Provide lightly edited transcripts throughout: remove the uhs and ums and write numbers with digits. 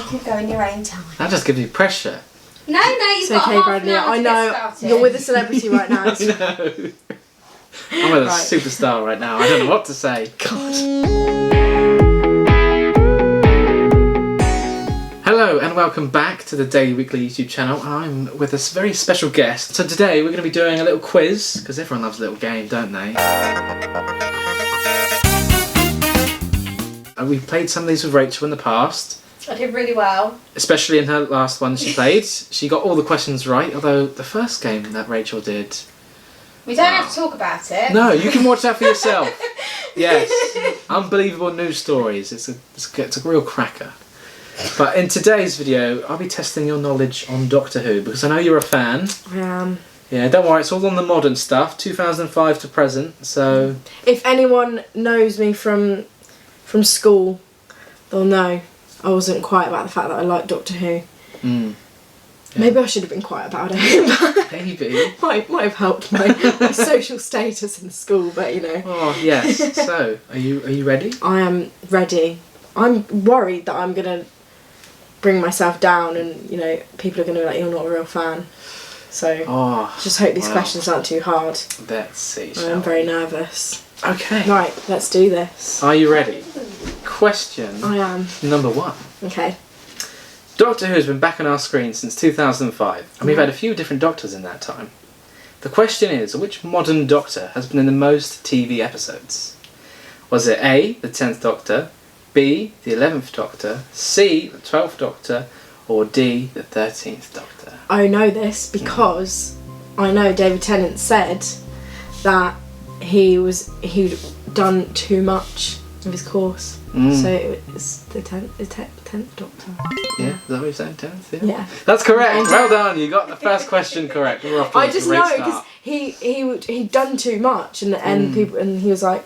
can go in your own time. That just gives you pressure. No, you've got half an hour to get started. You're with a celebrity right now. I know. I'm with a superstar right now. I don't know what to say. God. Hello and welcome back to the Daily Weekly YouTube channel. I'm with a very special guest. So today we're going to be doing a little quiz, because everyone loves a little game, don't they? And we've played some of these with Rachel in the past. I did really well. Especially in her last one she played. She got all the questions right, although the first game that Rachel did... We don't have to talk about it. No, you can watch that for yourself. Yes. Unbelievable news stories. It's a real cracker. But in today's video, I'll be testing your knowledge on Doctor Who, because I know you're a fan. I am. Yeah, don't worry, it's all on the modern stuff, 2005 to present, so... If anyone knows me from school, they'll know I wasn't quiet about the fact that I liked Doctor Who. Yeah. Maybe I should have been quiet about it. Maybe. might have helped my social status in school, but you know. Oh, yes. So, are you ready? I am ready. I'm worried that I'm going to bring myself down and, you know, people are going to be like, you're not a real fan. So, just hope these questions aren't too hard. Let's see, I'm very nervous. Okay. Right, let's do this. Are you ready? Question I am. number 1. Okay. Doctor Who has been back on our screen since 2005, and we've had a few different Doctors in that time. The question is, which modern Doctor has been in the most TV episodes? Was it A, the 10th Doctor, B, the 11th Doctor, C, the 12th Doctor, or D, the 13th Doctor? I know this because I know David Tennant said that he'd done too much of his course. So it's the 10th Doctor. Yeah, is that what you're saying? 10th? Yeah. That's correct. Well done. You got the first question correct. We're off to I just know because he'd done too much and people and he was like,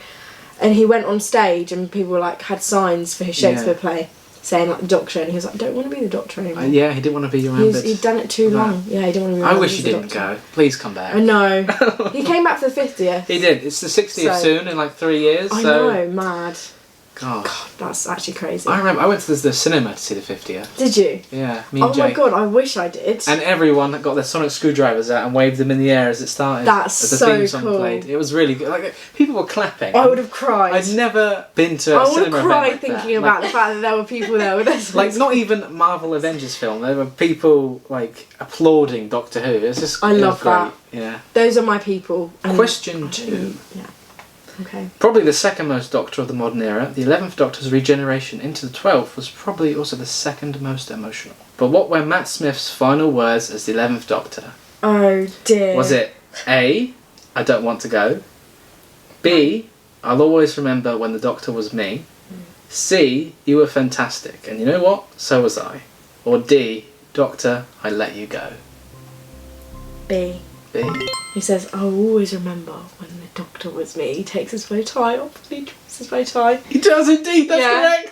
and he went on stage and people like had signs for his Shakespeare play saying like the Doctor, and he was like, I don't want to be the Doctor anymore. Yeah, he didn't want to be remembered. He'd done it too long. Yeah, he didn't want to be remembered. I wish he didn't go. Please come back. I know. He came back for the 50th. He did. It's the 60th soon in like 3 years. I know, mad. God, that's actually crazy. I remember I went to the cinema to see the 50th. Did you? Yeah, me and Oh Jake. my god, I wish I did. And everyone got their sonic screwdrivers out and waved them in the air as it started. That's as the so theme song cool. played. It was really good. Like people were clapping. I would have cried. I'd never been to a cinema event. I would have cried like thinking about the fact that there were people there with us. Like not even Marvel Avengers film. There were people like applauding Doctor Who. It's just I love great. that. Yeah. Those are my people. Question 2. Yeah. Okay. Probably the second most Doctor of the modern era, the 11th Doctor's regeneration into the 12th was probably also the second most emotional. But what were Matt Smith's final words as the 11th Doctor? Oh dear. Was it A, I don't want to go, B, I'll always remember when the Doctor was me, C, you were fantastic, and you know what? So was I. Or D, Doctor, I let you go. B. B. He says, I'll always remember when the Doctor was me. He takes his bow tie off and he drops his bow tie. He does indeed, that's correct!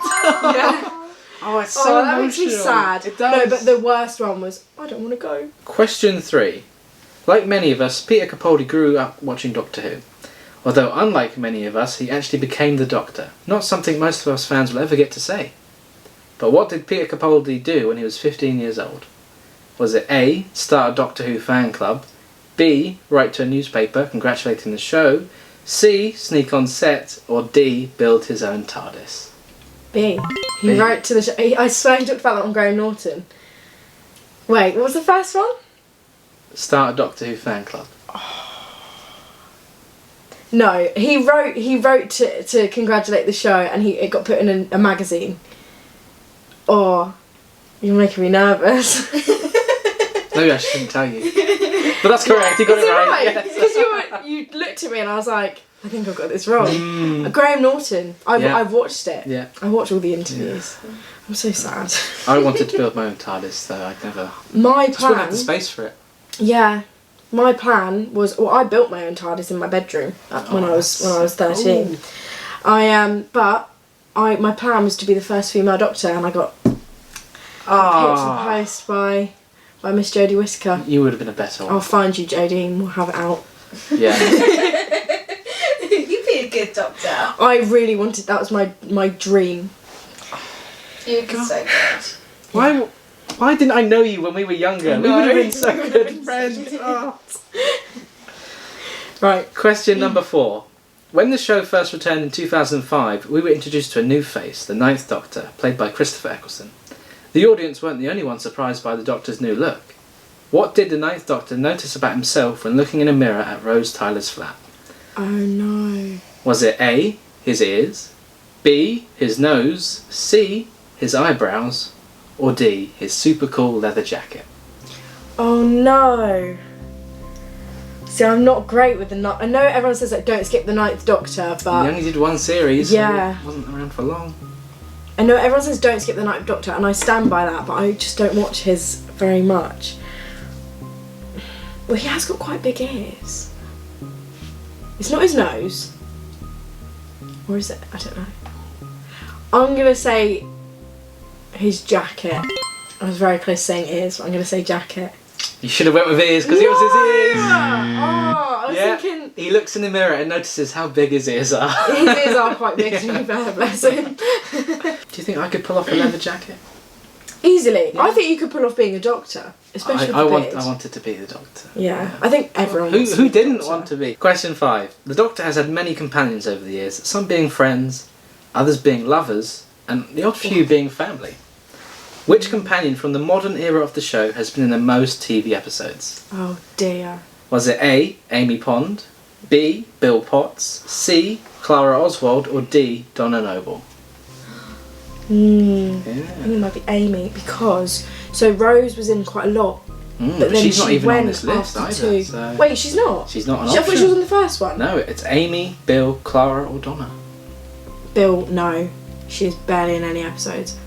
Yeah. Oh, it's so emotional. That makes me sad. It does. No, but the worst one was, I don't want to go. Question 3. Like many of us, Peter Capaldi grew up watching Doctor Who. Although, unlike many of us, he actually became the Doctor. Not something most of us fans will ever get to say. But what did Peter Capaldi do when he was 15 years old? Was it A, start a Doctor Who fan club, B, write to a newspaper congratulating the show, C, sneak on set, or D, build his own TARDIS? B. He wrote to the show. I swear he talked about that on Graham Norton. Wait, what was the first one? Start a Doctor Who fan club. No, he wrote to congratulate the show, and it got put in a magazine. Oh, you're making me nervous. Maybe I shouldn't tell you. But that's correct, you got it right. Because you looked at me and I was like, I think I've got this wrong. Graham Norton. I've watched it. Yeah. I watched all the interviews. Yeah. I'm so sad. I wanted to build my own TARDIS, though. I'd never... My just wouldn't plan... have the space for it. Yeah. My plan was... Well, I built my own TARDIS in my bedroom when I was 13. But my plan was to be the first female Doctor, and I got picked and post by Miss Jodie Whittaker. You would have been a better one. I'll find you, Jodie, and we'll have it out. Yeah. You'd be a good Doctor. I really wanted... That was my dream. You'd be so good. Why didn't I know you when we were younger? We would have been so good friends. Oh. Right. Question number 4. When the show first returned in 2005, we were introduced to a new face, the Ninth Doctor, played by Christopher Eccleston. The audience weren't the only ones surprised by the Doctor's new look. What did the Ninth Doctor notice about himself when looking in a mirror at Rose Tyler's flat? Oh no. Was it A, his ears, B, his nose, C, his eyebrows, or D, his super cool leather jacket? Oh no. See, I'm not great with the I know everyone says that don't skip the Ninth Doctor, but He only did one series, yeah, so he wasn't around for long. I know everyone says don't skip the Ninth Doctor, and I stand by that, but I just don't watch his very much. Well, he has got quite big ears. It's not his nose. Or is it? I don't know. I'm going to say his jacket. I was very close to saying ears, but I'm going to say jacket. You should have went with ears because it was his ears. Oh, I was thinking... He looks in the mirror and notices how big his ears are. His ears are quite big, to be fair, bless him. Do you think I could pull off a leather jacket? Easily. Yeah. I think you could pull off being a doctor, especially with I the beard. wanted to be the Doctor. Yeah, I think everyone wants to Who be the didn't Doctor. want to be? Question 5. The Doctor has had many companions over the years, some being friends, others being lovers, and the odd few being family. Which companion from the modern era of the show has been in the most TV episodes? Oh dear. Was it A, Amy Pond, B, Bill Potts, C, Clara Oswald, or D, Donna Noble? I think it might be Amy, because Rose was in quite a lot, but then she's not she even on went this list after either. 2. So Wait, she's not? she's not an I thought option. she was on the first one. No, it's Amy, Bill, Clara, or Donna. Bill, no. She is barely in any episodes.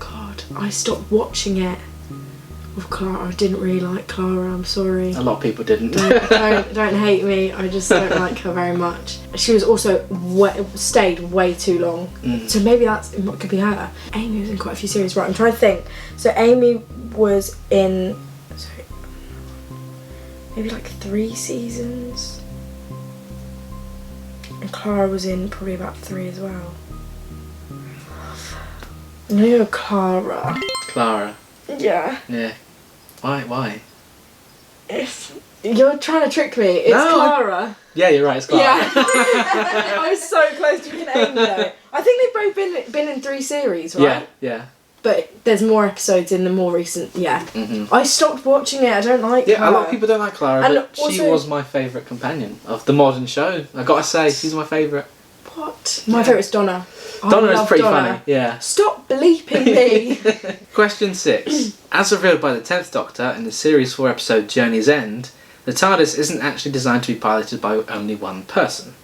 God, I stopped watching it with Clara. I didn't really like Clara, I'm sorry. A lot of people didn't. Don't hate me, I just don't like her very much. She was also stayed way too long, so maybe that's what could be her. Amy was in quite a few series, right? I'm trying to think. So Amy was in, maybe like 3 seasons, and Clara was in probably about 3 as well. I'm gonna go Clara. Clara. Yeah. Yeah. Why? You're trying to trick me. It's No, Clara. Yeah, you're right, it's Clara. Yeah. I was so close to picking Amy though. I think they've both been in 3 series, right? Yeah. But there's more episodes in the more recent, yeah. I stopped watching it, I don't like her. A lot of people don't like Clara, And but she also- was my favourite companion of the modern show. I gotta say, she's my favourite. What? My favourite's Donna. I Donna is love pretty Donna. funny, yeah. Stop bleeping me. Question 6. As revealed by the 10th Doctor in the Series 4 episode Journey's End, the TARDIS isn't actually designed to be piloted by only one person.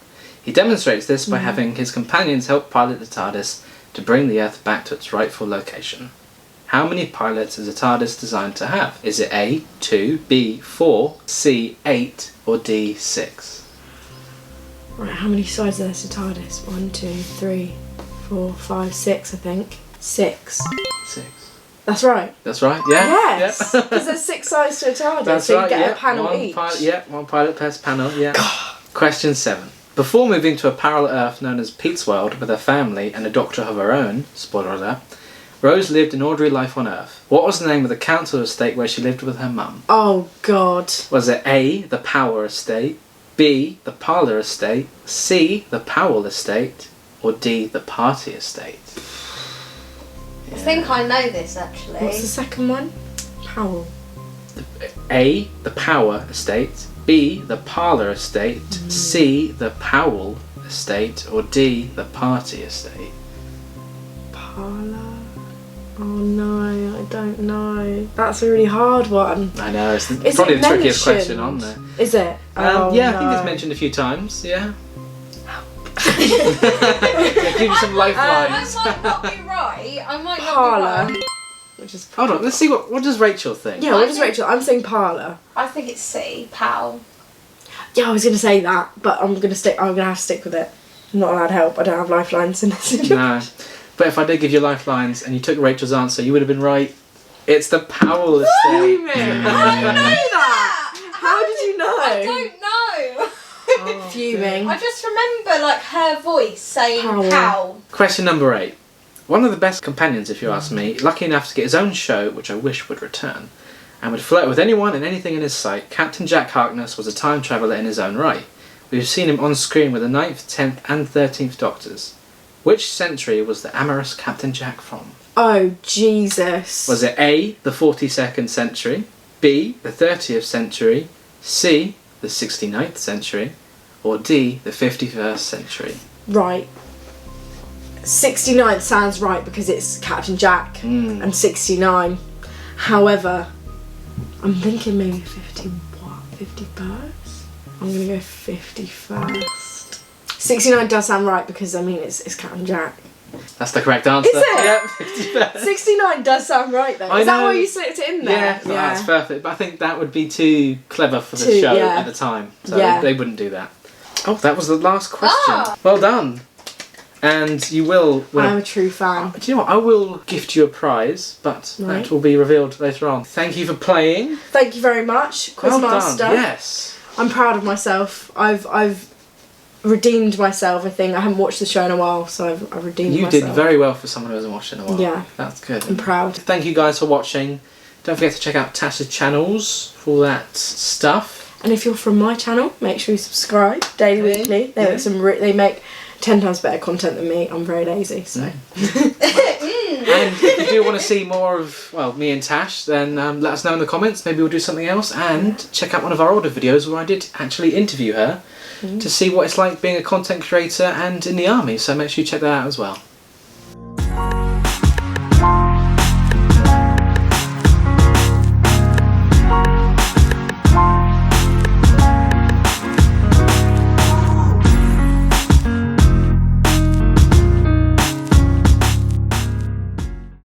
He demonstrates this by having his companions help pilot the TARDIS to bring the Earth back to its rightful location. How many pilots is a TARDIS designed to have? Is it A, 2, B, 4, C, 8, or D, 6? Right, how many sides are there to TARDIS? 1, 2, 3, 4, 5, 6, I think. 6. 6. That's right. That's right, yeah. Yes, Yeah. because there's 6 sides to a TARDIS, That's so you right, get yeah. a panel one each. One pilot per panel, yeah. Question 7. Before moving to a parallel Earth known as Pete's World with her family and a doctor of her own, spoiler alert, Rose lived an ordinary life on Earth. What was the name of the council estate where she lived with her mum? Oh God. Was it A, the Power Estate, B, the Parlour Estate, C, the Powell Estate, or D, the Party Estate? I think I know this actually. What's the second one? Powell. A, the Power Estate, B, the Parlour Estate, C, the Powell Estate, or D, the Party Estate? Parlour. Oh no, I don't know. That's a really hard one. I know, it's Is probably it the trickiest mentioned? question on there. Is it? Oh, Yeah, I no. think it's mentioned a few times, yeah. Yeah, give you some I lifelines. might not be right. I might Parlour. not be wrong. Which is Hold on, let's see what does Rachel think? Yeah, what does Rachel? I'm saying Parlour. I think it's C. Powell. Yeah, I was gonna say that, but I'm gonna have to stick with it. I'm not allowed help. I don't have lifelines in this situation. No. But if I did give you lifelines and you took Rachel's answer, you would have been right. It's the Powell Estate. How do you know that? How did you know? I don't know. Fuming. I just remember like her voice saying Powell. Powell. Question number 8. One of the best companions, if you ask me, lucky enough to get his own show, which I wish would return, and would flirt with anyone and anything in his sight, Captain Jack Harkness was a time traveller in his own right. We've seen him on screen with the 9th, 10th and 13th Doctors. Which century was the amorous Captain Jack from? Oh, Jesus. Was it A, the 42nd century, B, the 30th century, C, the 69th century, or D, the 51st century? Right. 69 sounds right because it's Captain Jack and 69. However, I'm thinking maybe 51st? I'm going to go 51st. 69 does sound right because, I mean, it's Captain Jack. That's the correct answer. Is it? Yep, 51st. 69 does sound right though. I Is that know. why you slipped it in there? Yeah, that's perfect. But I think that would be too clever for the show at the time. So they wouldn't do that. Oh, that was the last question. Ah. Well done. And you will... I'm a true fan. Do you know what? I will gift you a prize, but that will be revealed later on. Thank you for playing. Thank you very much, Quizmaster. Well done. Yes. I'm proud of myself. I've redeemed myself, I think. I haven't watched the show in a while, so I've redeemed myself. You did very well for someone who hasn't watched it in a while. Yeah. That's good. I'm proud. Thank you guys for watching. Don't forget to check out Tash's channels for all that stuff. And if you're from my channel, make sure you subscribe daily, weekly. They make they make 10 times better content than me. I'm very lazy, so. And if you do want to see more of, well, me and Tash, then let us know in the comments. Maybe we'll do something else. And check out one of our older videos where I did actually interview her to see what it's like being a content creator and in the army. So make sure you check that out as well.